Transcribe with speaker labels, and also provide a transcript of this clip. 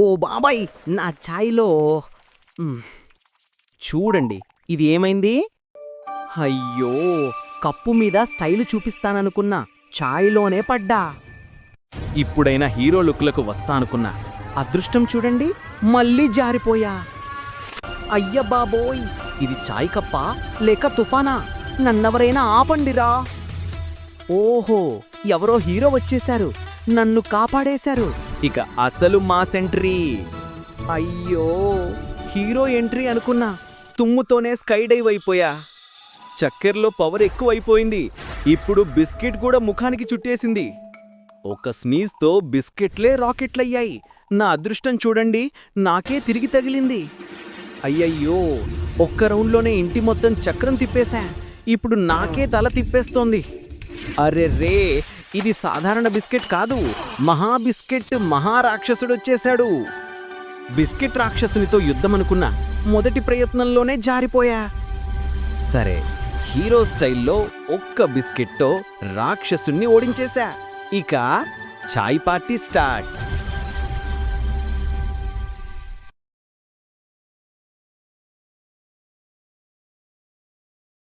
Speaker 1: ఓ బాబాయ్, నా ఛాయ్లో చూడండి, ఇది ఏమైంది? అయ్యో, కప్పు మీద స్టైలు చూపిస్తాననుకున్నా, ఛాయ్లోనే పడ్డా. ఇప్పుడైనా హీరో లుక్లకు వస్తానుకున్నా, అదృష్టం చూడండి, మళ్ళీ జారిపోయా. అయ్య బాబోయ్, ఇది ఛాయ్ కప్పా లేక తుఫానా? నన్నెవరైనా ఆపండిరా. ఓహో, ఎవరో హీరో వచ్చేశారు, నన్ను కాపాడేశారు. ఇక అసలు మాస్ ఎంట్రీ. అయ్యో, హీరో ఎంట్రీ అనుకున్నా, తుమ్ముతోనే స్కై డైవ్ అయిపోయా. చక్కెరలో పవర్ ఎక్కువైపోయింది. ఇప్పుడు బిస్కెట్ కూడా ముఖానికి చుట్టేసింది. ఒక స్నీజ్తో బిస్కెట్లే రాకెట్లయ్యాయి. నా అదృష్టం చూడండి, నాకే తిరిగి తగిలింది. అయ్యయ్యో, ఒక్క రౌండ్లోనే ఇంటి మొత్తం చక్రం తిప్పేశా. ఇప్పుడు నాకే తల తిప్పేస్తోంది. అరె రే, ఇది సాధారణ బిస్కెట్ కాదు, మహా బిస్కెట్ మహారాక్షసుడొచ్చేశాడు. బిస్కెట్ రాక్షసునితో యుద్ధమనుకున్నా, మొదటి ప్రయత్నంలోనే జారిపోయా. సరే, హీరో స్టైల్లో ఒక్క బిస్కెట్తో రాక్షసుణ్ణి ఓడించేశా. ఇక ఛాయ్ పార్టీ స్టార్ట్.